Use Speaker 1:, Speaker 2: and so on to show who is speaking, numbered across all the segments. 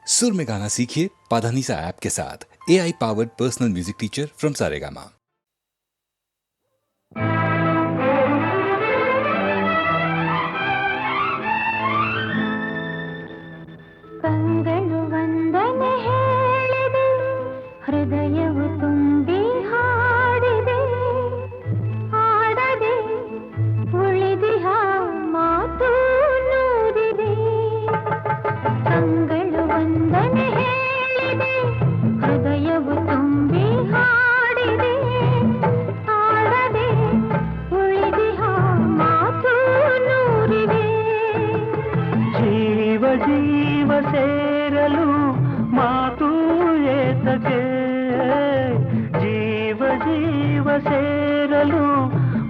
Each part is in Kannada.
Speaker 1: सुर में गाना सीखिए पाधानीसा ऐप के साथ। AI powered personal music teacher from Saregama.
Speaker 2: ಕಂಗಳು ವಂದನೆ ಹೇಳಿದೆ, ಹೃದಯವು ತುಂಬಿ ಹಾಡಿದೆ, ಹಾಡದೆ ಉಳಿದಿಹ ಮಾತು ನೂರಿದೆ. ಕಂಗಳು ವಂದನೆ ಹೇಳಿದೆ, ಹೃದಯವು ತುಂಬಿ ಹಾಡಿದೆ, ಹಾಡದೆ ಉಳಿದಿಹ ಮಾತು ನೂರಿದೆ.
Speaker 3: ಜೀವ ಜೀವ ಸೇರಲು ಮಾತು ಏತಕ್ಕೆ, ಜೀವ ಜೀವ ಸೇರಲು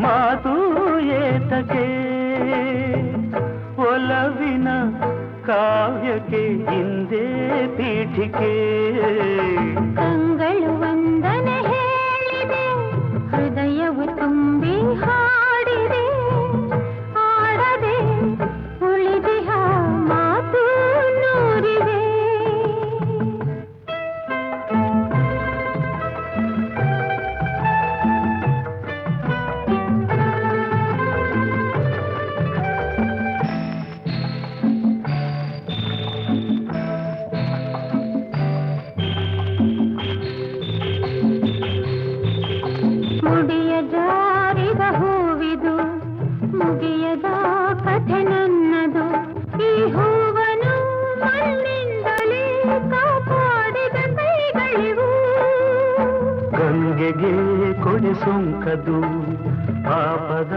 Speaker 3: ಮಾತು ಏತಕ್ಕೆ, ಒಲವಿನ ಕಾವ್ಯಕ್ಕೆ ಹಿಂದೆ ಪೀಠಿಕೆ.
Speaker 2: ಕಂಗಳು ವಂದನೆ ಹೇಳಿದೆ, ಹೃದಯವು ತುಂಬಿ ಹಾಡಿದೆ, ಹಾಡದೆ ಉಳಿದಿಹ ಮಾತು ನೂರಿದೆ. ಮುಡಿಯ ಜಾರಿದ ಹೂವಿದು, ಮುಗಿಯದ ಕಥೆ ನನ್ನದು. ಈ ಹೂವನು ಮಣ್ಣಿಂದಲೇ ಕಾಪಾಡಿದ ಕೈಗಳಿವು.
Speaker 3: ಗಂಗೆಗೆ ಕೊಡೆ ಸೋಂಕದು, ಪಾಪದ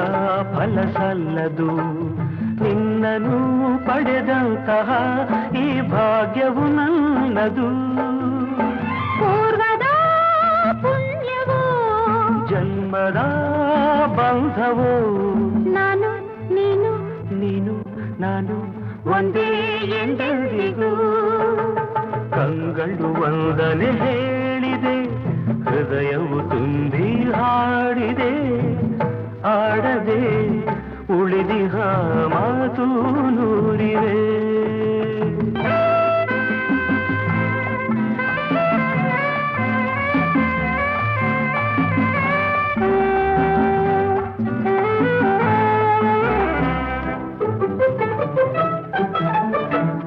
Speaker 3: ಫಲ ಸಲ್ಲದು. ನಿನ್ನನು ಪಡೆದಂತಹ ಈ ಭಾಗ್ಯವು ನನ್ನದು.
Speaker 2: ಪೂರ್ವದ ಪುಣ್ಯವೋ,
Speaker 3: ಜನ್ಮದ ಬಂಧವೋ,
Speaker 2: ನಾನು ನೀನು
Speaker 3: ನೀನು ನಾನು ಒಂದೇ ಎಂದೆಂದಿಗೂ. ಕಂಗಳು ವಂದನೆ ಹೇಳಿದೆ, ಹೃದಯವು ತುಂಬಿ ಹಾಡಿದೆ, ಆಡದೆ ಉಳಿದಿಹ ಮಾತು ನೂರಿವೆ.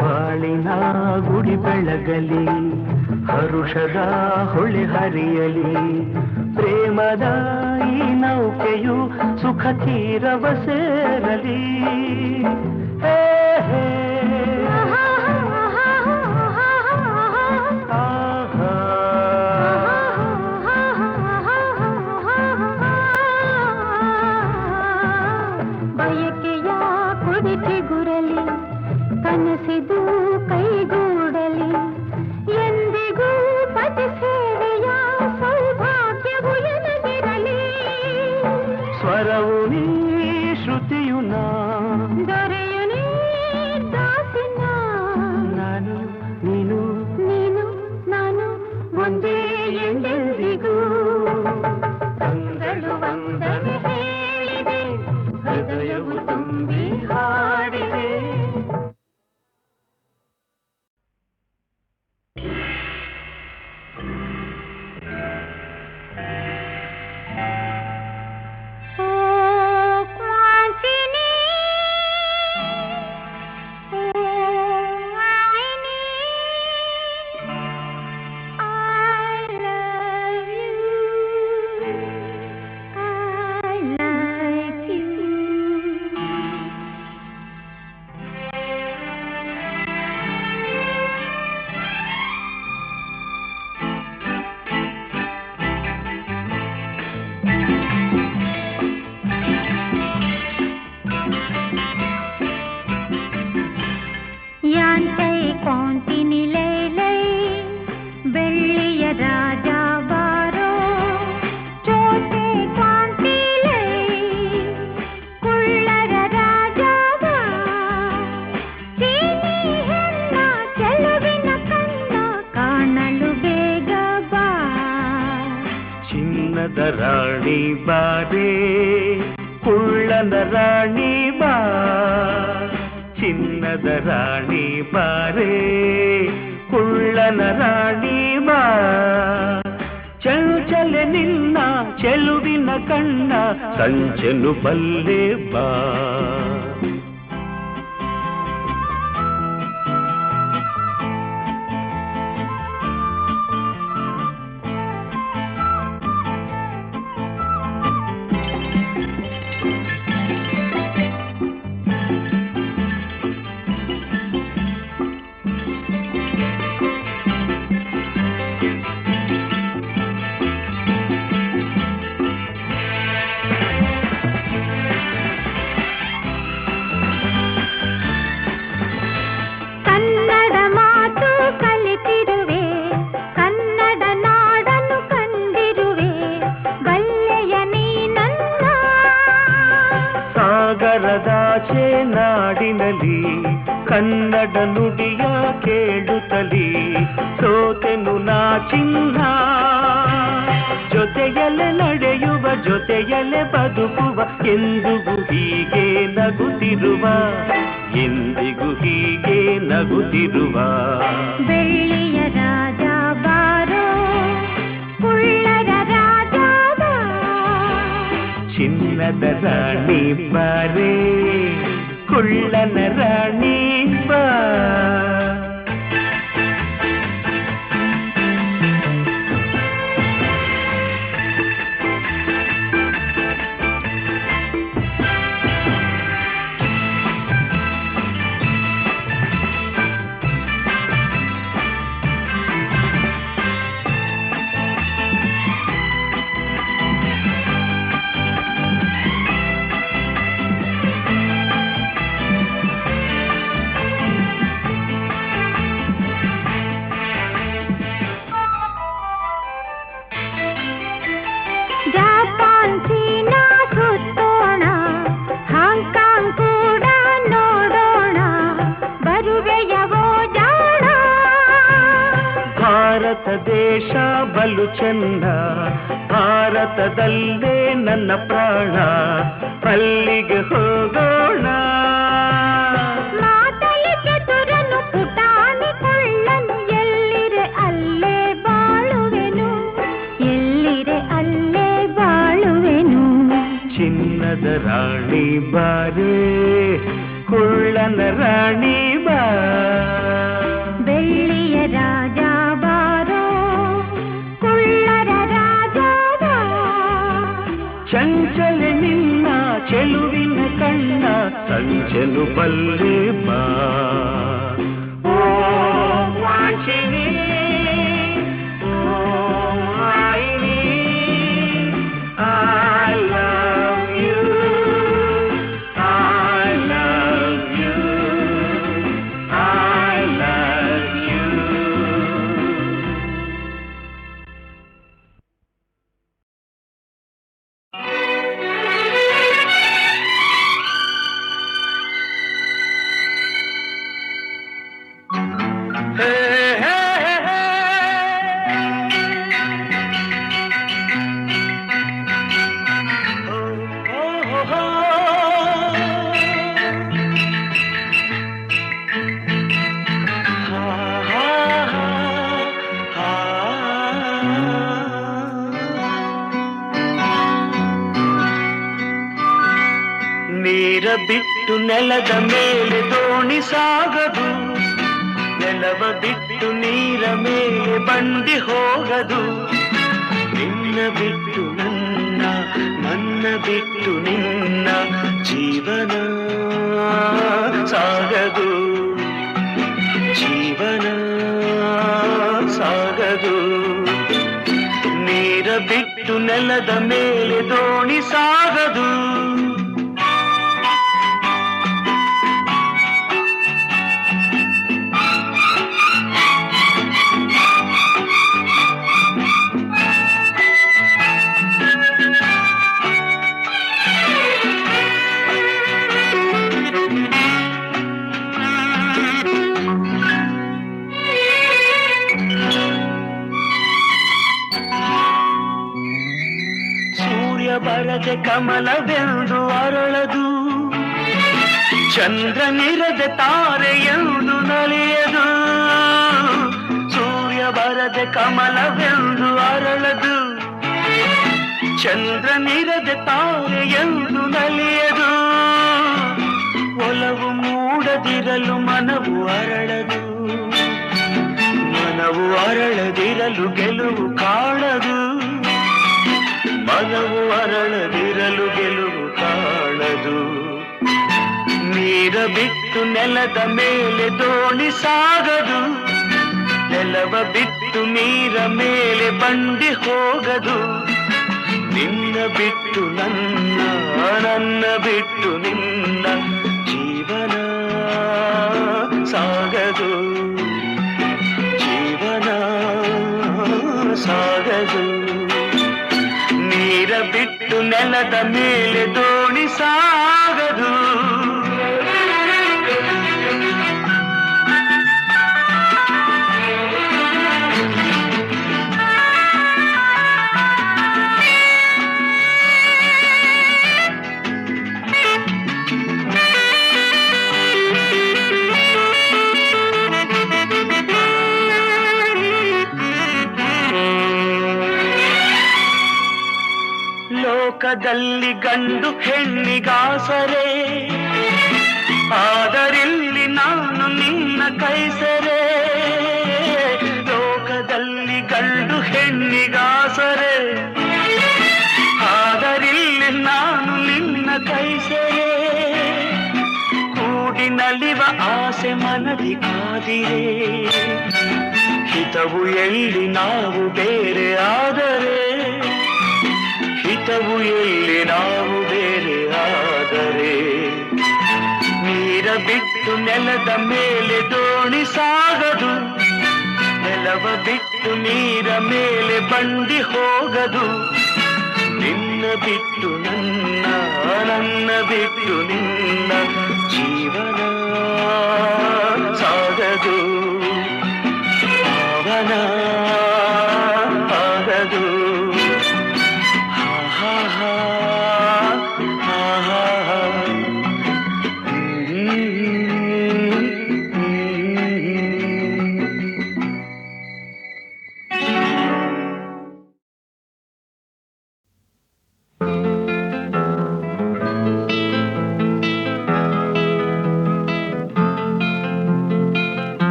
Speaker 3: ಬಾಳಿನ ಗುಡಿ ಬೆಳಗಲಿ, ಹರುಷದ ಹೊಳೆ ಹರಿಯಲಿ, ಪ್ರೇಮದ ಈ ನೌಕೆಯು ಸುಖ ತೀರವ ಸೇರಲಿ. ಹೇ ಹೇ ಆಹಾ.
Speaker 2: ಬಯಕೆಯ ಕುಡಿಕೆ ಗುರಲಿ, ಕನಸಿದು ಕೈಗೂಡಲಿ, ಎಂದಿಗೂ ಪತಿ ಸೇವೆಯ ಸೌಭಾಗ್ಯವು ಎನಗಿರಲಿ.
Speaker 3: ಸ್ವರವು ನೀ ಶ್ರುತಿಯು ನಾ,
Speaker 2: ದೊರೆಯು ನೀ ದಾಸಿನ.
Speaker 3: ನಾನು ನೀನು
Speaker 2: ನೀನು ನಾನು
Speaker 3: ಒಂದೇ ಎಂದೆಂದಿಗೂ.
Speaker 2: ಕಂಗಳು ವಂದನೆ ಹೇಳಿದೆ,
Speaker 3: ಹೃದಯವು ತುಂಬಿ ಹಾಡಿದೆ.
Speaker 2: ಓ ಕ್ವಾಂಚಿನಿ, ಓ ವಾಹಿನಿ, I love you, I like you. ಯಾಂತೈ ಕೊಂತಿನಿ ಲೈ ಲೈ, ಬೆಳ್ಳಿಯ ರಾಜ ಬಾರೋ, ಚೋಟೆ ಕಾಂತಿ ಲೈ, ಕುಳ್ಳರ ರಾಜ ಬಾ, ಚೀನಿ ಹೆಣ್ಣ ಚೆಲುವಿನ ಕಣ್ಣ ಕಾಣಲು ಬೇಗ ಬಾ.
Speaker 3: ಚಿನ್ನದ ರಾಣಿ ಬಾರೇ, ಕುಳ್ಳನ ರಾಣಿ ಬಾ, ಚಿನ್ನದ ರಾಣಿ ಬಾರೇ, ಕುಳ್ಳನ ರಾಣಿ ಬಾ ಚಂಚಲೆ ನಿನ್ನ ಚೆಲುವಿನ ಕಣ್ಣ ಸಂಚೆನು ಬಲ್ಲೆ ಬಾ ಸಾಗರದಾಚೆ ನಾಡಿನಲ್ಲಿ ಕನ್ನಡ ನುಡಿಯ ಕೇಳುತ್ತಲಿ ಸೋತೆನು ನಾ ಚಿನ್ನ ಜೊತೆಯಲೆ ನಡೆಯುವ ಜೊತೆಯಲೆ ಬದುಕುವ ಎಂದಿಗೂ ಹೀಗೆ ನಗುತ್ತಿರುವ ಎಂದಿಗೂ ಹೀಗೆ ನಗುತ್ತಿರುವ
Speaker 2: ಬೆಳ್ಳಿಯ ರಾಜ ಬಾರೋ ಕುಳ್ಳರ ರಾಜ ಬಾ
Speaker 3: ಚಿನ್ನದ ರಾಣಿ ಬಾರೇ ಕುಳ್ಳನ ರಾಣಿ ಬಾ
Speaker 2: ಜಪಾನ್ ಚೀನಾ ಸುತ್ತೋಣ ಹಾಂಗ್ಕಾಂಗ್ ಕೂಡ ನೋಡೋಣ ಬರುವೆಯವೋ ಜಾಣ
Speaker 3: ಭಾರತ ದೇಶ ಬಲು ಚೆನ್ನ ಭಾರತದಲ್ಲೇ ನನ್ನ ಪ್ರಾಣ ಅಲ್ಲಿಗೆ ಹೋಗೋಣ
Speaker 2: ಮಾತಲಿ ಚತುರನು ಪುಟಾಣಿ ಕೊಳ್ಳನು ಎಲ್ಲಿರೆ ಅಲ್ಲೇ ಬಾಳುವೆನು ಎಲ್ಲಿರೆ ಅಲ್ಲೇ ಬಾಳುವೆನು
Speaker 3: ಚಿನ್ನದ ರಾಣಿ ಬಾರೇ ಕುಳ್ಳನ ರಾಣಿ ಬಾ
Speaker 2: ಬೆಳ್ಳಿಯ ರಾಜ ಬಾರೋ ಕುಳ್ಳರ ರಾಜ ಬಾ
Speaker 3: ಚಂಚಲೆ ನಿನ್ನ ಚೆಲುವಿನ ಕಣ್ಣ ಸಂಚಲು ಬಲ್ಲೆ ಬಾ ಓ ವಾಂಚಿನಿ ಓ ವಾಯಿನಿ I love you I love you I love you ನೀರ ಬಿಟ್ಟು ನೆಲದ ಮೇಲೆ ದೋಣಿ ಸಾಗದು ನೆಲವ ಬಿಟ್ಟು ನೀರ ಮೇಲೆ ಬಂಡಿ ಹೋಗದು ನಿನ್ನ ಬಿಟ್ಟು ನನ್ನ ನನ್ನ ಬಿಟ್ಟು ನಿನ್ನ ಜೀವನ ಸಾಗದು ಜೀವನ ಸಾಗದು ನೀರ ಬಿಟ್ಟು ನೆಲದ ಮೇಲೆ ದೋಣಿ ಸಾಗದು ಬರದೆ ಕಮಲವೆಂದು ಅರಳದು ಚಂದ್ರನಿರದೆ ತಾರೆಯೆಂದು ನಲಿಯದು ಸೂರ್ಯ ಅರಳದೆ ಕಮಲವೆಂದು ಅರಳದು, ಚಂದ್ರನಿರದೆ ತಾರೆ ಎಂದು ನಲಿಯದು. ಒಲವು ಮೂಡದಿರಲು ಮನವು ಅರಳದು, ಮನವು ಅರಳದಿರಲು ಗೆಲುವು ಕಾಣದು. ಮನವು ಅರಳದಿರಲು ಗೆಲುವು ಕಾಣದು. ನೀರ ಬಿಟ್ಟು ನೆಲದ ಮೇಲೆ ದೋಣಿ ಸಾಗದು, ನೆಲವ ಬಿಟ್ಟು ನೀರ ಮೇಲೆ ಬಂಡಿ ಹೋಗದು. ನಿನ್ನ ಬಿಟ್ಟು ನನ್ನ, ನನ್ನ ಬಿಟ್ಟು ನಿನ್ನ ಜೀವನ ಸಾಗದು, ಜೀವನ ಸಾಗದು. ನೀರ ಬಿಟ್ಟು ನೆಲದ ಮೇಲೆ ದೋಣಿ ಸಾಗದು. ಲೋಕದಲ್ಲಿ ಗಂಡು ಹೆಣ್ಣಿಗಾಸರೆ, ಆದರಿಲ್ಲಿ ನಾನು ನಿನ್ನ ಕೈಸರೆ. ಲೋಕದಲ್ಲಿ ಗಂಡು ಹೆಣ್ಣಿಗಾಸರೆ, ಆದರಿಲ್ಲಿ ನಾನು ನಿನ್ನ ಕೈಸರೆ. ಕೂಡಿ ನಲಿವ ಆಸೆ ಮನದಿ ಕಾದಿರೆ, ಹಿತವು ಎಲ್ಲಿ ನಾವು ಬೇರೆ ಆದರೆ, ಹಿತವು ಎಲ್ಲಿ ನಾವು ಬೇರೆ ಆದರೆ. ನೀರ ಬಿಟ್ಟು ನೆಲದ ಮೇಲೆ ದೋಣಿ ಸಾಗದು, ನೆಲವ ಬಿಟ್ಟು ನೀರ ಮೇಲೆ ಬಂಡಿ ಹೋಗದು. ನಿನ್ನ ಬಿಟ್ಟು ನನ್ನ, ನನ್ನ ಬಿಟ್ಟು ನಿನ್ನ ಜೀವನ ಸಾಗದು, ಪಾವನ ಆಗದು.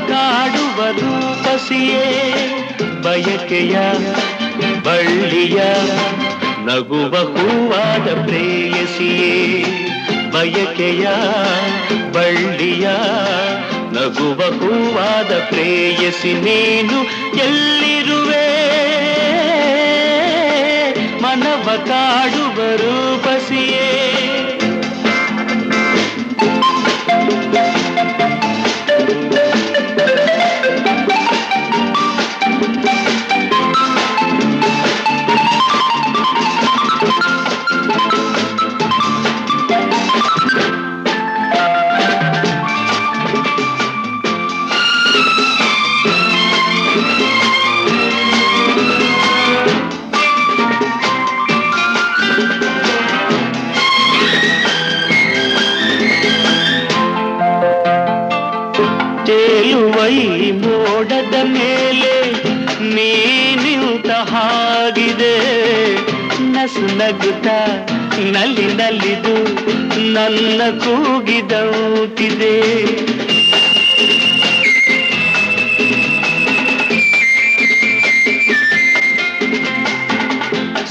Speaker 3: ಕಾಡುವ ರೂಪಸಿಯೇ, ಬಯಕೆಯ ಬಳ್ಳಿಯ ನಗುವ ಹೂವಾದ ಪ್ರೇಯಸಿಯೇ. ಬಯಕೆಯ ಬಳ್ಳಿಯ ನಗುವ ಹೂವಾದ ಪ್ರೇಯಸಿ ನೀನು ಎಲ್ಲಿರುವೆ? ಮನವ ಕಾಡುವ ರೂಪಸಿಯೇ. ತೇಲುವೈ ಮೋಡದ ಮೇಲೆ ನೀ ನಿಂತ ಹಾಗಿದೆ, ನಸು ನಗುತ್ತ ನಲ್ಲಿ ನಲಿದು ನನ್ನ ಕೂಗಿದಂತಿದೆ.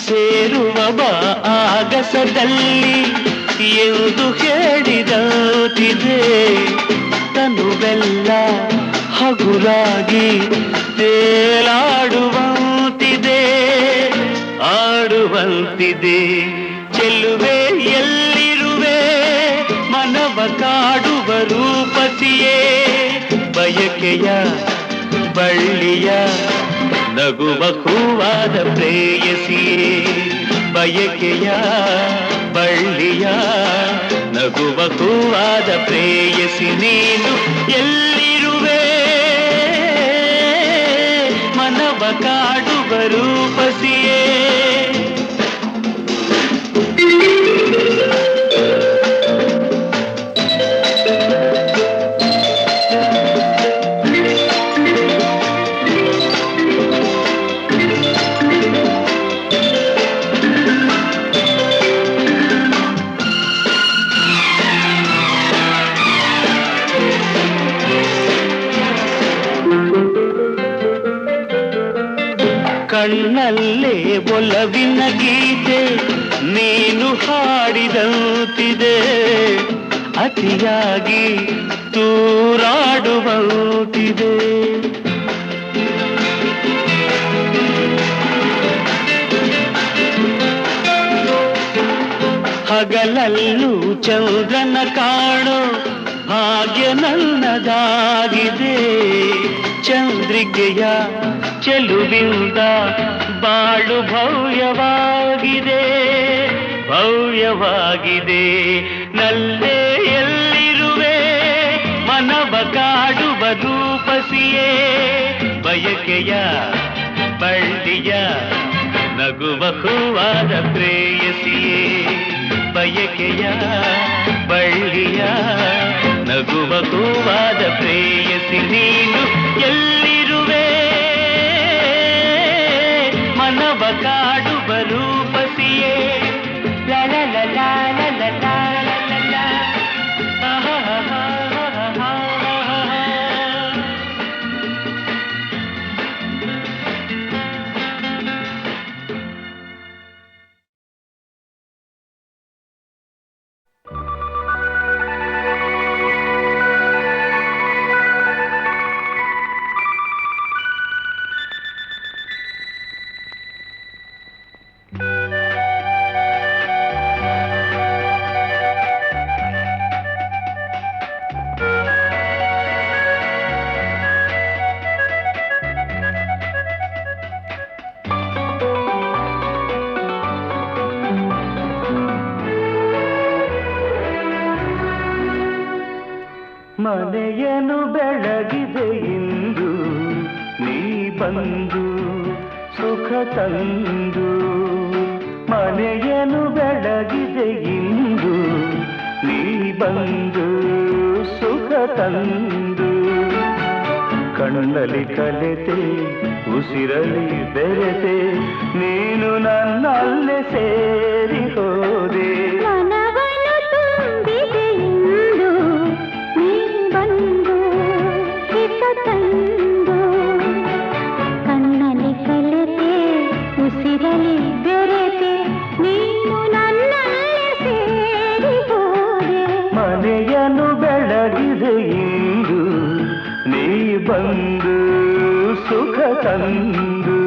Speaker 3: ಸೇರುವ ಬಾ ಆಗಸದಲ್ಲಿ ಎಂದು ಹೇಳಿದಂತಿದೆ. ತನುವೆಲ್ಲ ಹಗುರಾಗಿ ತೇಲಾಡುವಂತಿದೆ, ಆಡುವಂತಿದೆ. ಚೆಲುವೆ ಎಲ್ಲಿರುವೆ? ಮನವ ಕಾಡುವ ರೂಪಸಿಯೇ. ಬಯಕೆಯ ಬಳ್ಳಿಯ ನಗುವ ಹೂವಾದ ಪ್ರೇಯಸಿಯೇ ಬಯಕೆಯ ಬಳ್ಳಿಯ ನಗುವ ಹೂವಾದ ಪ್ರೇಯಸಿ ನೀನು ಎಲ್ಲಿರುವೆ ಮನವ ಕಾಡುವ ರೂಪಸಿಯೇ ಕಣ್ಣಲ್ಲೇ ಒಲವಿನ ಗೀತೆ ನೀನು ಹಾಡಿದಂತಿದೆ ಅತಿಯಾಗಿ ತೂರಾಡುವಂತಿದೆ ಹಗಲಲ್ಲೂ ಚಂದ್ರನ ಕಾಣೋ ಭಾಗ್ಯ ನನ್ನದಾಗಿದೆ ಚಂದ್ರಿಕೆಯ ಚೆಲುವಿಂದ ಬಾಳು ಭವ್ಯವಾಗಿದೆ ಭವ್ಯವಾಗಿದೆ ನಲ್ಲೇ ಎಲ್ಲಿರುವೆ ಮನವ ಕಾಡುವ ರೂಪಸಿಯೇ ಬಯಕೆಯ ಬಳ್ಳಿಯ ನಗುವ ಹೂವಾದ ಪ್ರೇಯಸಿಯೇ ಬಯಕೆಯ ಬಳ್ಳಿಯ ನಗುವ ಹೂವಾದ ಪ್ರೇಯಸಿ ನೀನು ಎಲ್ಲಿರುವೆ ಮನವ ಕಾಡುವ ರೂಪಸಿಯೇ ಲಾ ಲಾ ಲಾ ಲಾ ಲಾ ಲಾ ಲಾ ಲಾ ಲಾ ಮನೆಯನ್ನು ಬೆಳಗಿದೆ ಇಂದು ನೀ ಬಂದು ಸುಖ ತಂದು ಮನೆಯನ್ನು ಬೆಳಗಿದೆ ಇಂದು ನೀ ಬಂದು ಸುಖ ತಂದು ಕಣ್ಣಲ್ಲಿ ಕಲೆತೆ ಉಸಿರಲಿ ಬೆರೆತೆ ನೀನು ನನ್ನಲ್ಲೇ ಸೇರಿ ಹೋದೆ ಮನೆಯನ್ನು ಬೆಳಗಿದೆ ಇಂದು ನೀ ಬಂದು ಸುಖ ತಂದು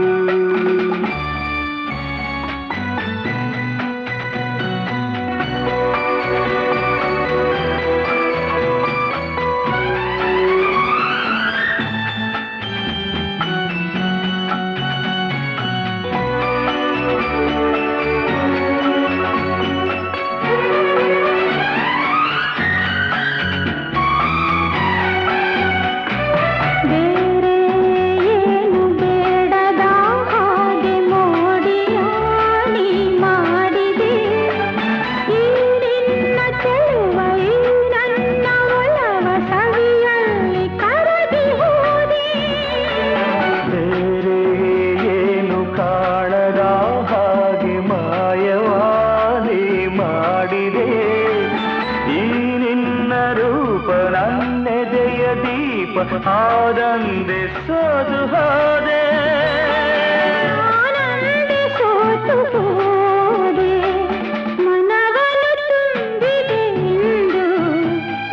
Speaker 3: ಆದಂದೆ ಸೋದು ಹೋದೆ
Speaker 2: ಮನವನ್ನು ತುಂಬಿದೆ ಇಂದು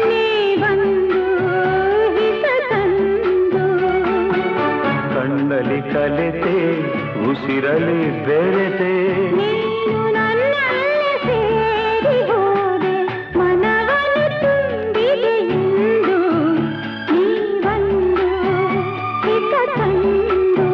Speaker 2: ನೀ ಬಂದು ಹಿತ ತಂದು
Speaker 3: ಕಣ್ಣಲ್ಲಿ ಕಲೆತೆ ಉಸಿರಲಿ ಬೆರೆತೆ
Speaker 2: ನೀನು ನನ್ನಲ್ಲೇ ಸೇರಿ ಹೋದೆ ಮನವನ್ನು ತುಂಬಿದೆ ಇಂದು ನೀ ಬಂದು ಹಿತ ತಂದು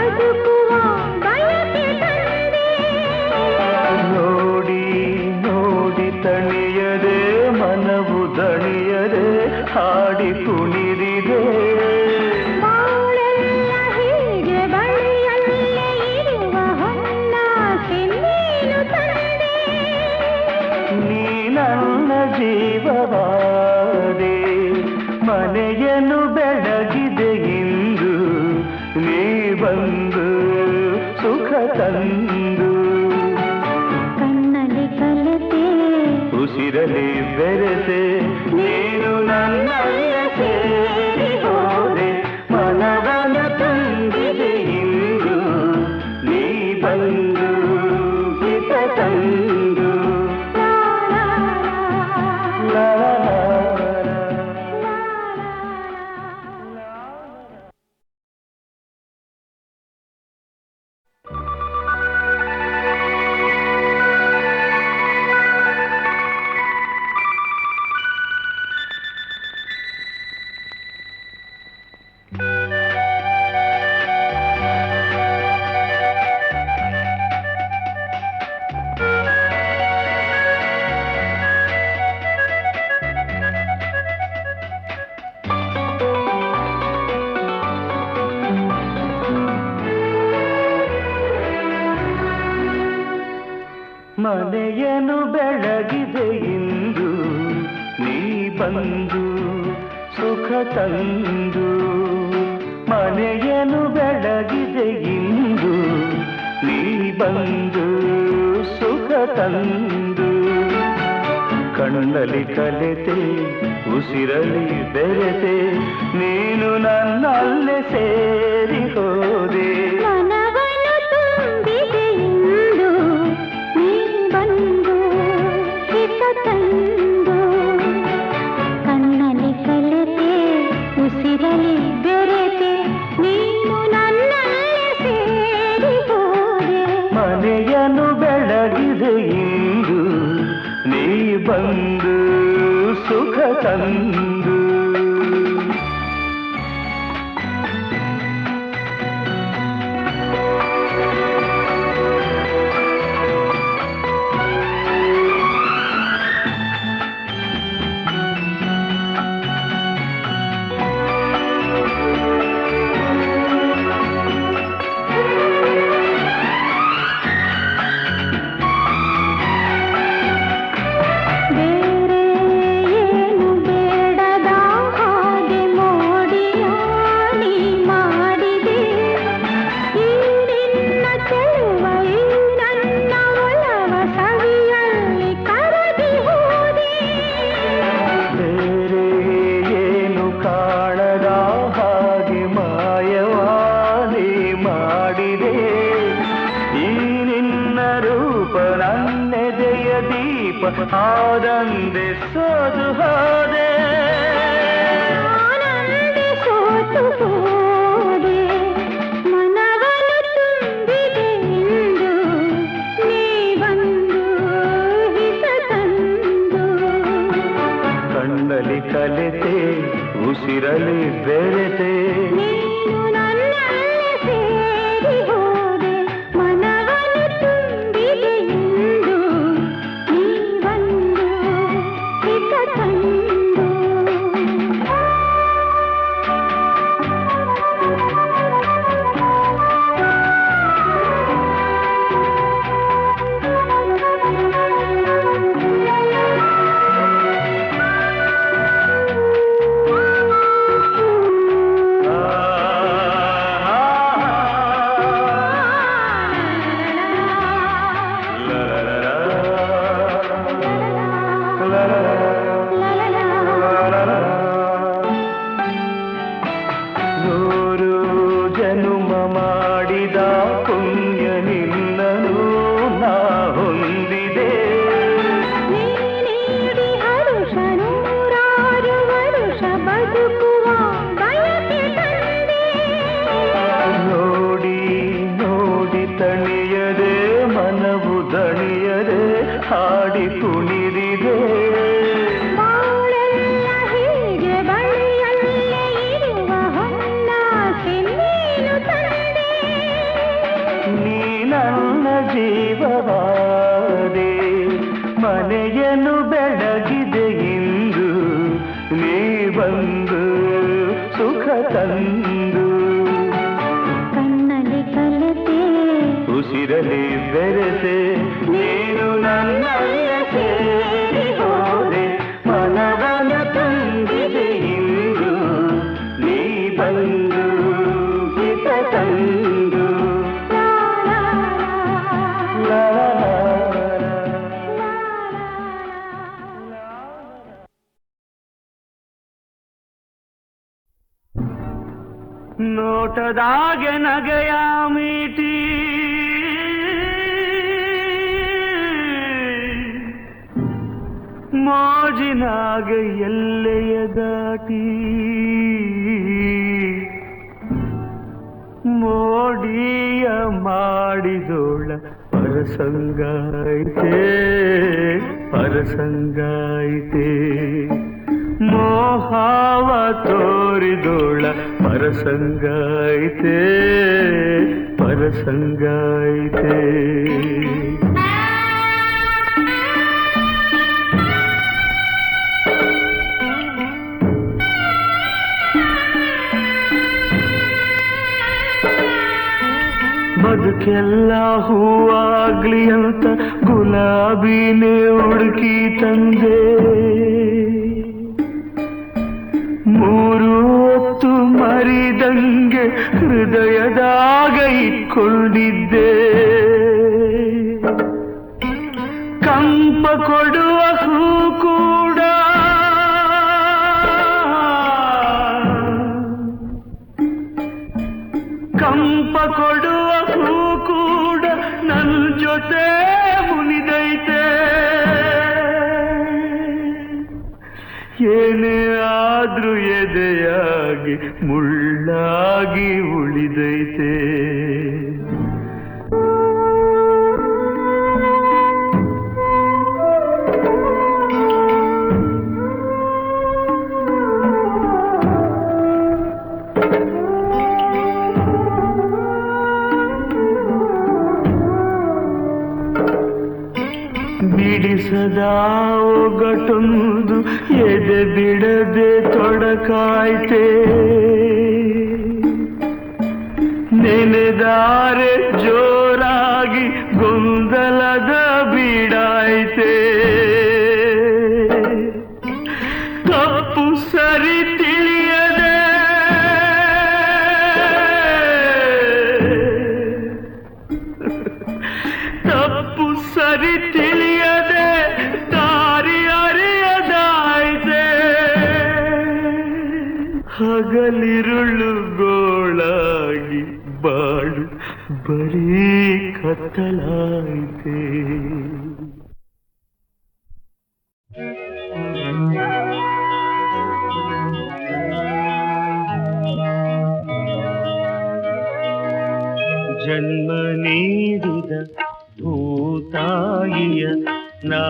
Speaker 2: ಬದುಕುವ ಬಯಕೆ ತಂದೆ.
Speaker 4: ನೋಡಿ ನೋಡಿ ತಣಿಯದೆ ಮನವು ದಣಿಯದೆ ಹಾಡಿ ಕುಣಿದಿದೆ.
Speaker 2: ಬಾಳೆಲ್ಲ ಹೀಗೆ ಬಳಿಯಲ್ಲೇ ಇರುವ ಹೊನ್ನಾಸೆ ನೀನು ತಂದೆ.
Speaker 4: ನೀ ನನ್ನ ಜೀವವಾದೆ ಮನೆಯನ್ನು ಬೆಳಗಿದೆ ಇಂದು ನೀ ಬಂದು ಸುಖ ತಂದು.
Speaker 2: ಕಣ್ಣಲ್ಲಿ ಕಲಿತೆ
Speaker 4: ಉಸಿರಲಿ ಬೆರೆತೆ ನೀನು ನನ್ನಲ್ಲ ಸೇರಿ ಹೋದೆ ಮನವನ್ನು ತುಂಬಿದೆ ಇಂದು ನೀ ಬಂದು ಹಿತ ತಂದು. ಲಾ ಲಾ ಲಾ. ಮನೆಯನ್ನು ಬೆಳಗಿದೆ ಇಂದು ನೀ ಬಂದು ಸುಖ ತಂದು. ಮನೆಯನ್ನು ಬೆಳಗಿದೆ ಇಂದು ನೀ ಬಂದು ಸುಖ ತಂದು. ಕಣ್ಣಲ್ಲಿ ಕಲೆತೆ ಉಸಿರಲಿ ಬೆರೆತೆ ನೀನು ನನ್ನಲ್ಲೇ ಸೇರಿ ಹೋದೆ.
Speaker 2: ಮನವನ್ನು ತುಂಬಿದೆ ಇಂದು ನೀ ಬಂದು ಹಿತ ತಂದು. ಕಣ್ಣಲ್ಲಿ ಕಲಿತೆ ಉಸಿರಲಿ ಬೆರೆತೆ ನೀನು ನನ್ನಲ್ಲೇ ಸೇರಿ ಹೋದೆ.
Speaker 4: ಮನೆಯನ್ನು ಬೆಳಗಿದೆ ಇಂದು ನೀ ಬಂದು ಸುಖ ತಂದು.
Speaker 2: ಬೇರೆ ಏನು ಬೇಡದ ಹಾಗೆ ಮೋಡಿಯ ನೀ ಮಾಡಿದೆ. ಈ ನಿನ್ನ ಚೆಲುವ ಈ ನನ್ನ ಒಲವ ಸವಿಯಲ್ಲಿ ಕರಗಿ ಹೋದೆ.
Speaker 4: ಬೇರೆ ಏನು ಕಾಣದ ಹಾಗೆ ಮಾಯವಾದಿ ಮಾಡಿದೆ. ಈ ನಿನ್ನ ರೂಪ ನನ್ನೆದೆಯ ದೀಪ ಆದಂದೆ ಸೋದು ಹೋದೆ.
Speaker 2: ಆನಂದ ಸೋತು ಹೋದೆ. ಮನವನ್ನು ತುಂಬಿದೆ ಇಂದು ನೀ ಬಂದು ಹಿತ ತಂದು.
Speaker 4: ಕಣ್ಣಲ್ಲಿ ಕಲೆತೆ ಉಸಿರಲಿ ಬೆರೆತೆ
Speaker 2: ನೀನು ನನ್ನಲ್ಲೇ ಸೇರಿ ಹೋದೆ. ಮನವನ್ನು ತುಂಬಿದೆ ಇಂದು ನೀ ಬಂದು ಹಿತ ತಂದು.
Speaker 4: ನೂರು ಜನುಮ ಮಾಡಿದ ಪುಣ್ಯ ನಿನ್ನನು ನಾ ಹೊಂದಿದೆ.
Speaker 2: ನೀ ನೀಡಿ ಹರುಷ ನೂರಾರು ವರುಷ ಬದುಕುವ ಬಯಕೆ ತಂದೆ.
Speaker 4: ನೋಡಿ ನೋಡಿ ತಣಿಯದೆ ಮನವು ದಣಿಯದೆ ಹಾಡಿ ಕುಣಿದಿದೆ.
Speaker 2: ಬಾಳೆಲ್ಲ ಹೀಗೆ ಬಳಿಯಲ್ಲೇ ಇರುವ ಹೊನ್ನಾಸೆ ನೀನು ತಂದೆ.
Speaker 4: ದೀಪವಾದೆ ಮನೆಯನ್ನು ಬೆಳಗಿದೆ ಇಂದು ನೀ ಬಂದು ಸುಖ ತಂದು
Speaker 2: ಕಣ್ಣಲ್ಲಿ ಕಲೆತೆ
Speaker 4: ಉಸಿರಲಿ ಬೆರೆತೆ ನೀನು ನನ್ನಲ್ಲ ಸೇರಿ ಹೋದೆ ಮನವನ ತುಂಬಿದೆ ಇಂದು ನೀ ಬಂದು ಹಿತ ತಂದು ನೋಟದಾಗೆ ನಗೆಯ ಮೀಟಿ ಮೋಜಿನಾಗೆ ಎಲ್ಲೆಯ ದಾಟಿ ಮೋಡಿಯ ಮಾಡಿದೋಳ ಪರಸಂಗಾಯಿತೆ ಪರಸಂಗಾಯಿತೆ ಮೋಹಾವ ತೋರಿದೋಳ ಪರಸಂಗಾಯಿತೆ ಪರಸಂಗಾಯಿತೆ ಬದುಕೆಲ್ಲ ಹೂವಾಗ್ಲಿ ಅಂತ ಗುಲಾಬಿನೇ ಹುಡುಕಿ ತಂದೆ ಮೂರು ಹೊತ್ತು ಮರಿದಂಗೆ ಹೃದಯದಾಗ ಇಟ್ಕೊಂಡಿದ್ದೆ ಕಂಪ ಕೊಡುವ ಹೂ ಕೂಡ ಕಂಪ ಕೊಡುವ ಹೂ ಕೂಡ ನನ್ನ ಜೊತೆ ಮುನಿದೈತೆ ಏನೇ ಆದ್ರೂ ಎದೆಯಾಗಿ ಮುಳ್ಳಾಗಿ ಉಳಿದೈತೆ ಬಿಡಿಸದ ಒಗಟೊಂದು ಎದೆ ಬಿಡದೆ ತೊಡಕಾಯ್ತೆ ನೆನೆದಾರೆ ಜೋರಾಗಿ ಗೊಂದಲದ ಬೀಡಾಯ್ತೆ ತಪ್ಪು ಸರಿ ತಿಳಿಯದೆ ತಪ್ಪು ಸರಿ ತಿಳಿಯದೆ ದಾರಿ ಅರಿಯದಾಯ್ತೆ ಹಗಲಿರುಳು ಗೋಳಾಗಿ ಬಾಳು ಬರೀ ಕತ್ತಲಾಯ್ತೆ ಜನ್ಮ ನೀಡಿದ ಭೂತಾಯಿಯ ನಾ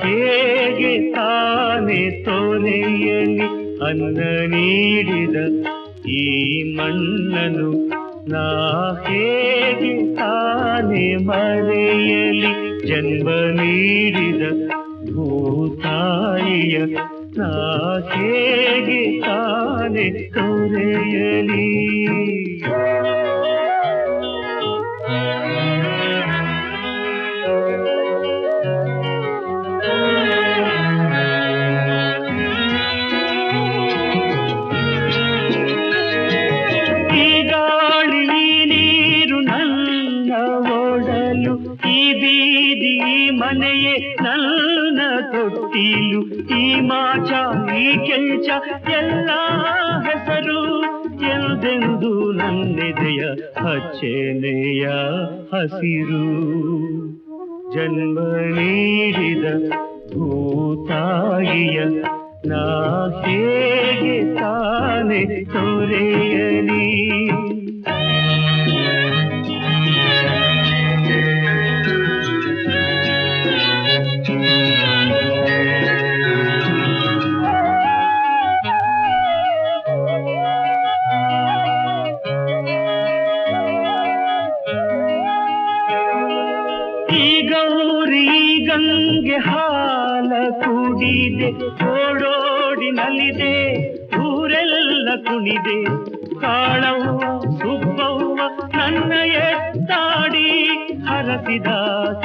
Speaker 4: ಹೇಗೆ ತಾನೆ ತೊರೆಯಲಿ ಅನ್ನ ನೀಡಿದ ಈ ಮಣ್ಣನು ನಾ ಹೇಗೆ ತಾನೆ ಮರೆಯಲಿ ಜನ್ಮ ನೀಡಿದ ಭೂತಾಯಿಯ ನಾ ಹೇಗೆ ತಾನೆ ತೊರೆಯಲಿ ಮನೆಯೇ ನನ್ನ ತೊಟ್ಟಿಲು ಈ ಮಾಚ ಈ ಕೆಂಚ ಎಲ್ಲ ಹೆಸರು ಎಂದೆಂದು ನನ್ನೆದೆಯ ಹಚ್ಚೆನೆಯ ಹಸಿರು ಜನ್ಮ ನೀಡಿದ ಭೂತಾಯಿಯ ನಾ ಹೇಗೆ ತಾನೆ ತೊರೆಯಲಿ ಈ ಈ ಗೌರಿ ಗಂಗೆ ಹಾಲ ಕುಡಿದೆ, ಓಡೋಡಿ ನಲಿದೆ, ಊರೆಲ್ಲ ಕುಣಿದೆ. ಕಾಳವ್ವ ಸುಬ್ಬವ್ವ ನನ್ನ ಎತ್ತಾಡಿ ಹರಸಿದ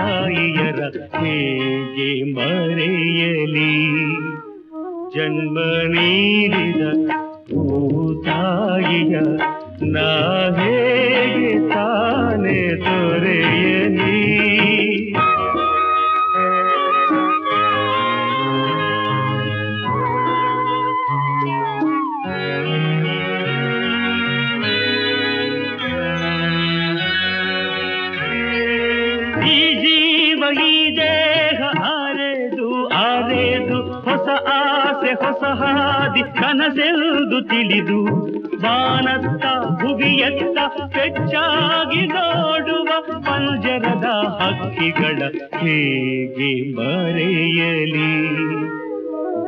Speaker 4: ತಾಯಿಯರ ಹೇಗೆ ಮರೆಯಲಿ. ಜನ್ಮ ನೀಡಿದ ಭೂತಾಯಿಯ ನಾ ಹೇಗೆ ತಾನೆ ತೊರೆಯಲಿ. ಈ ಜೀವ ಈ ದೇಹ ಆರೆದು ಆರೆದು ಹೊಸ ಆಸೆ ಹೊಸ ಹಾದಿ ಕನಸೆಂದು ತಿಳಿದು ಬಾನತ್ತ ಭುವಿಯತ್ತ ಹೆಚ್ಚಾಗಿ ನೋಡುವ ಪಂಜರದ ಹಕ್ಕಿಗಳ ಹೇಗೆ ಮರೆಯಲಿ.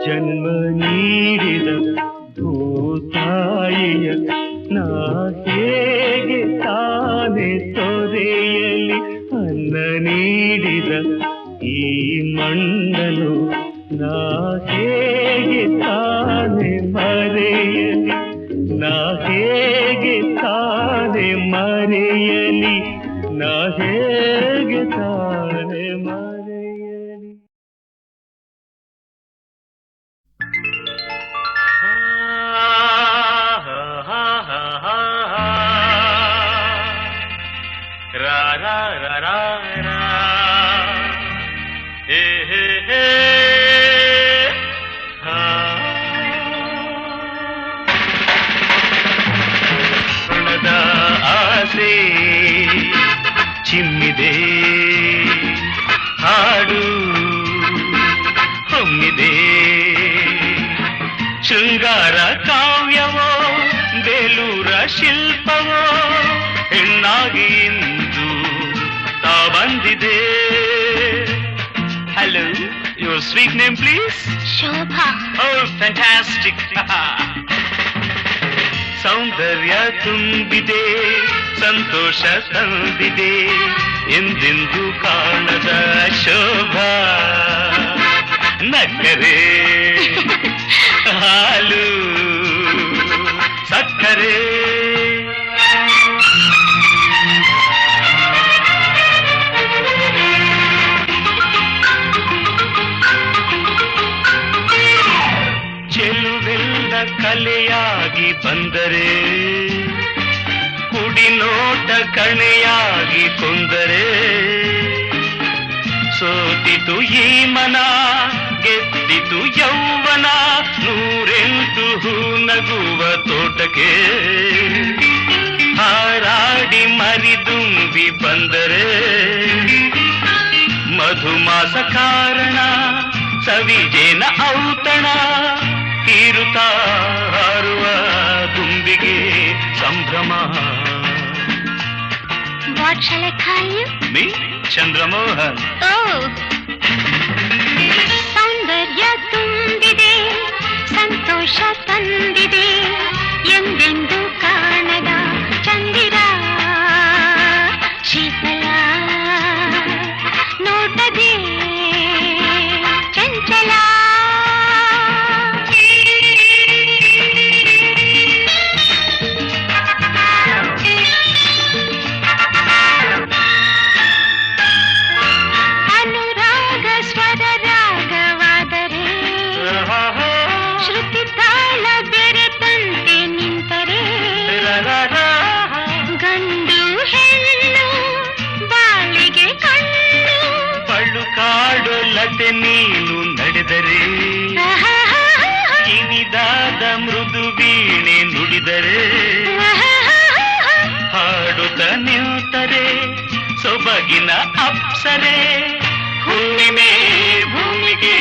Speaker 4: ಜನ್ಮ ನೀಡಿದ ಭೂತಾಯಿಯ ನಾ ಹೇಗೆ ತಾನೆ ತೊರೆಯಲಿ. ಅನ್ನ ನೀಡಿದ ಈ ಮಣ್ಣನು ನಾ ಹೇಗೆ ತಾನೆ ಮರೆಯಲಿ. ನಾ ಹೇಗೆ ತಾನೆ ಮರೆಯಲಿ. ನಾ ಹೇಗೆ ತಾನೆ ಮರೆಯಲಿ.
Speaker 3: ರಾ ರಾ ರಾ ರಾ ರಾ ಹೇ ಹೇ ಹೇ ಹಾ ಋಣದ ಆಸೆ ಚಿಮ್ಮಿದೆ, ಹಾಡು ಹೊಮ್ಮಿದೆ. ಶೃಂಗಾರ ಕಾವ್ಯವೋ ಬೇಲೂರ ಶಿಲ್ಪವೋ ಹೆಣ್ಣಾಗಿ ಇಂದು ತಾ ಬಂದಿದೆ. Hello, your sweet name please?
Speaker 2: Shobha.
Speaker 3: Oh fantastic. ಸೌಂದರ್ಯ ತುಂಬಿದೆ, ಸಂತೋಷ ತಂದಿದೆ, ಎಂದೆಂದು ಕಾಣದ ಶೋಭಾ. ನಕ್ಕರೆ ಹಾಲು ಸಕ್ಕರೆ. ಚೆಲುವೆಲ್ಲ ಕಲೆಯಾಗಿ ಬಂದರೆ, ಕುಡಿ ನೋಟ ಕಣೆಯಾಗಿ ಕೊಂದರೆ, ಸೋತಿತು ಈ ಮನ ಗೆದ್ದಿತು ಯೌವನ, ನೂರೆಂಟು ಹೂ ನಗುವ ತೋಟಕ್ಕೆ. ಹಾರಾಡಿ ಮರಿದುಂಬಿ ಬಂದರೆ, ಮಧುಮಾಸ ಕಾರಣ ಸವಿಜೇನ ಔತಣ, ತೀರುತ್ತಾ ಹಾರುವ ದುಂಬಿಗೆ ಸಂಭ್ರಮ.
Speaker 2: What shall I call you?
Speaker 3: Me, Chandramohan.
Speaker 2: Oh. ಸೌಂದರ್ಯ ತುಂಬಿದೆ, ಸಂತೋಷ ತಂದಿದೆ, ಎಂದೆಂದು ಕಾಣದ ಚಂದಿರ ಶೀತಲ ನೋಟದೆ ಚಂಚಲ. ಅನುರಾಗ ಸ್ವರ ರಾಗವಾದರೆ, ಶ್ರುತಿ ತಾಳ ಬೆರೆತಂತೆ ನಿಂತರೆ, ಗಂಡು ಹೆಣ್ಣು ಬಾಳಿಗೆ ಕಣ್ಣು.
Speaker 3: ಪಳುಕಾಡು ಲತೆ ನೀನು ನಡೆದರೆ, ಕಿವಿದಾದ ಮೃದು ವೀಣೆ ನುಡಿದರೆ, ಹಾಡುತ್ತ ನಿಂತರೆ ಸೊಬಗಿನ ಅಪ್ಸರೆ. ಹುಣ್ಣಿಮೆ ಭೂಮಿಗೆ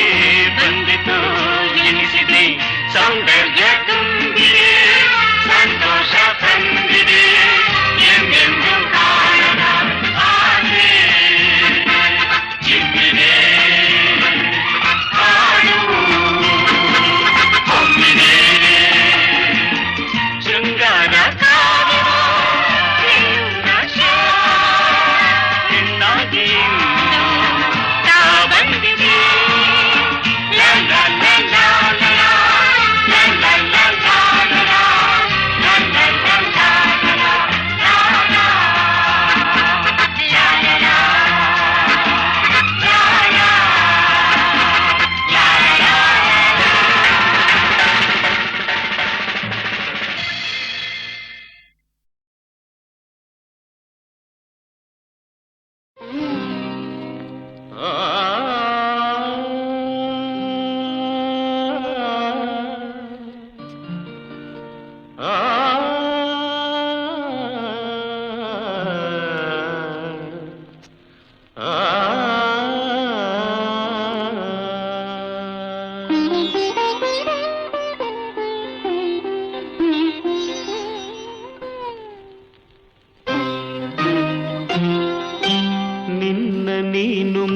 Speaker 3: ಬಂದಿತು ಎನಿಸಿದೆ, ಸೌಂದರ್ಯ ತುಂಬಿದೆ, ಸಂತೋಷ ತಂದಿದೆ, ಎಂದೆಂದು ಕಾಣದ ಆಸೆ ಚಿಮ್ಮಿದೆ, ಹಾಡು ಹೊಮ್ಮಿದೆ. ಶೃಂಗಾರ ಕಾವ್ಯವೋ ಹೆಣ್ಣಾಗಿ ಇಂದು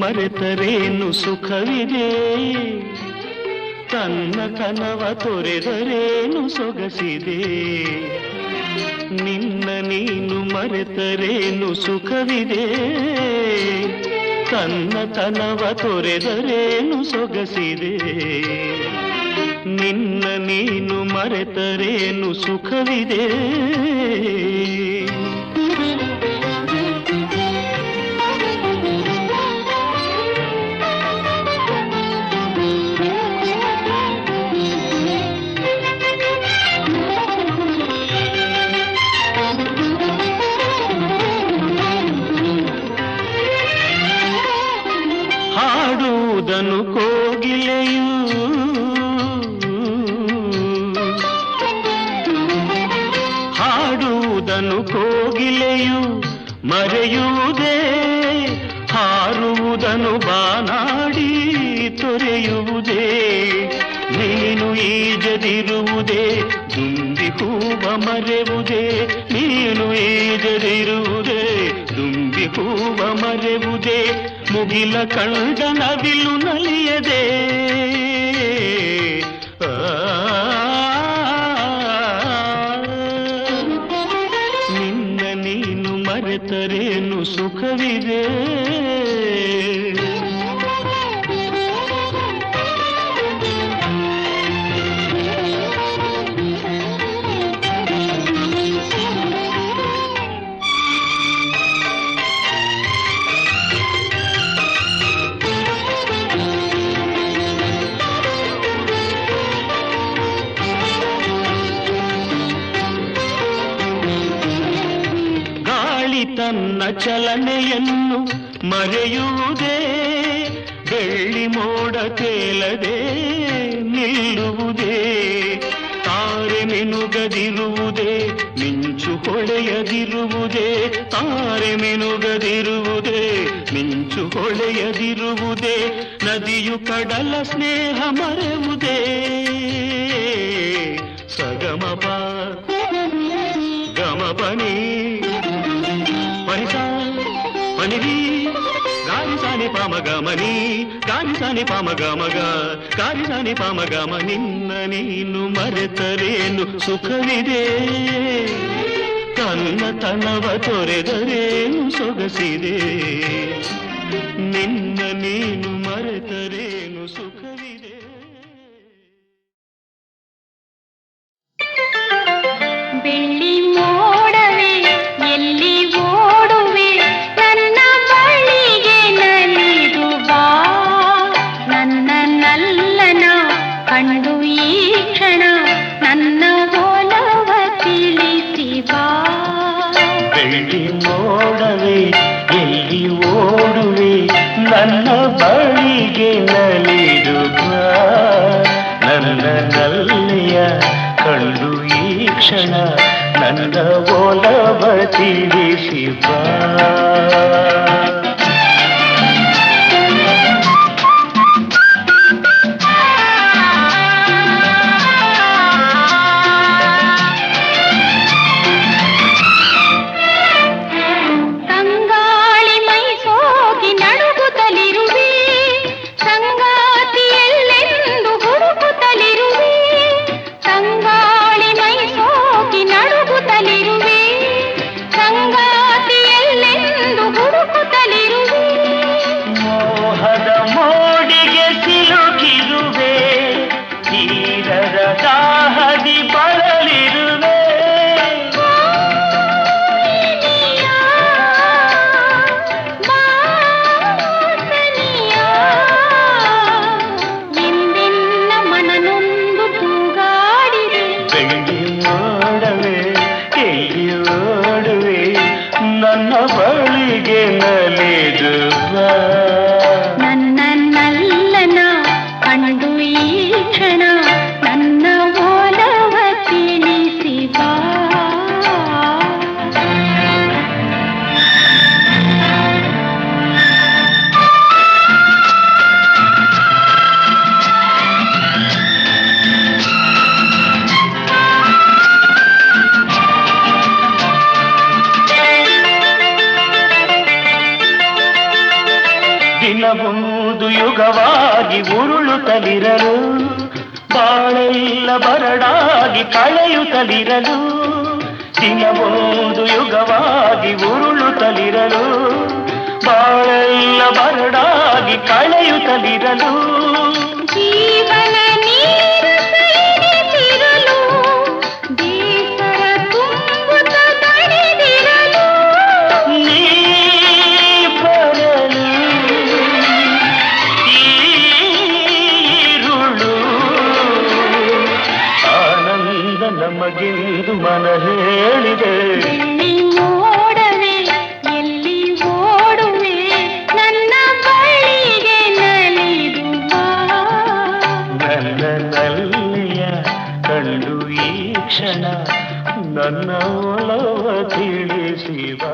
Speaker 4: ಮರೆತರೇನು ಸುಖವಿದೆ, ತನ್ನ ಕನವ ತೊರೆದರೇನು ಸೊಗಸಿದೆ. ನಿನ್ನ ನೀನು ಮರೆತರೇನು ಸುಖವಿದೆ, ತನ್ನ ತನವ ತೊರೆದರೇನು ಸೊಗಸಿದೆ. ನಿನ್ನ ನೀನು ಮರೆತರೇನು ಸುಖವಿದೆ. ಹಾಡುವುದನು ಕೋಗಿಲೆಯು, ಹಾಡುವುದನು ಕೋಗಿಲೆಯು ಮರೆಯುವುದೇ, ಹಾರುವುದನು ಬಾನಾಡಿ ತೊರೆಯುವುದೇ. ನೀನು ಈಜದಿರುವುದೇ, ದುಂಬಿ ಹೂವ ಮರೆವುದೇ. ನೀನು ಈಜದಿರುವುದೇ, ದುಂಬಿ ಹೂವ ಮರೆವುದೇ. ಮುಗಿಲ ಕಂಡ ನವಿಲು ನಲಿಯದೆ, ನಿನ್ನ ನೀನು ಮರೆತರೇನು ಸುಖವಿದೆ. ತನ್ನ ಚಲನೆಯನ್ನು ಮರೆಯುವುದೇ, ಬೆಳ್ಳಿ ಮೋಡ ತೇಲದೆ ನಿಲ್ಲುವುದೇ. ತಾರೆ ಮಿನುಗದಿರುವುದೇ, ಮಿಂಚು ಹೊಳೆಯದಿರುವುದೇ. ತಾರೆ ಮಿನುಗದಿರುವುದೇ, ಮಿಂಚು ಹೊಳೆಯದಿರುವುದೇ. ನದಿಯು ಕಡಲ ಸ್ನೇಹ ಮರೆಯುವುದೇ. ಸಗಮಪ ಗಮಪನಿ ಮನಿರಿ ಗಾರಿಸಾನಿ ಪಾಮಗಮನಿ, ಗಾರಿಸಾನಿ ಪಾಮಗಮಗ, ಗಾರಿಸಾನಿ ಪಾಮಗಮ. ನಿನ್ನ ನೀನು ಮರೆತರೇನು ಸುಖವಿದೆ, ತನ್ನ ತನವ ತೊರೆದರೇನು ಸೊಗಸಿದೆ. ನಿನ್ನ ನೀನು ಮರೆತರೇನು ಸುಖವಿದೆ.
Speaker 2: ಬೆಳ್ಳಿ ಮೋಡವೇ ಎಲ್ಲಿ ಓಡುವೆ, ನನ್ನ ಬಳಿಗೆ ನಲಿದು ಬಾ. ನನ್ನ ನಲ್ಲನ ಕಂಡು ಈ ಕ್ಷಣ ನನ್ನ ಓಲವ ತಿಳಿಸಿ ಬಾ.
Speaker 4: ಬೆಳ್ಳಿ ಮೋಡವೇ ಎಲ್ಲಿ ಓಡುವೆ, ನನ್ನ ಬಳಿಗೆ ನಲಿದು ಬಾ. ನನ್ನ ನಲ್ಲೆಯ ಕಂಡು ಈ ಕ್ಷಣ ನನ್ನ ಓಲವ ತಿಳಿಸಿ ಬಾ.
Speaker 2: ಸಂಗಾತಿಯೆಲ್ಲ
Speaker 4: ಬಳಿಗೆ ನಲಿದು ಬಾ.
Speaker 2: ನನ್ನ ನಲ್ಲನ ಕಂಡು ಈ ಕ್ಷಣ ನನ್ನ ಓಲವ ತಿಳಿಸಿ ಬಾ.
Speaker 4: ದಿನವೊಂದು ಯುಗವಾಗಿ ಉರುಳುತ್ತಲಿರಲು, ಬಾಳೆಲ್ಲ ಬರಡಾಗಿ ಕಳೆಯುತ್ತಲಿರಲು. ದಿನವೊಂದು ಯುಗವಾಗಿ ಉರುಳುತ್ತಲಿರಲು, ಬಾಳೆಲ್ಲ ಬರಡಾಗಿ ಕಳೆಯುತ್ತಲಿರಲು.
Speaker 2: ಜೀವನ ನೀರು ಸೈರಿಸಿರಲು, ಬೇಸರ ತುಂಬುತ್ತ ತಡೆದಿರಲು.
Speaker 4: ನೀ ಬರಲು ಈರುಳು ಆನಂದ ನಮಗೆಂದು ಮನ ಹೇಳಿದೆ.
Speaker 2: ಎಲ್ಲಿ ಮೋಡವೇ ಎಲ್ಲಿ ಓಡುವೆ ನನ್ನ ಬಳಿಗೆ ನಲಿದು ಬಾ.
Speaker 4: ನನ್ನ ನಲ್ಲಿಯ ಕಂಡು ಈ ಕ್ಷಣ ನನ್ನ ಒಲವ ತಿಳಿಸಿ ಬಾ.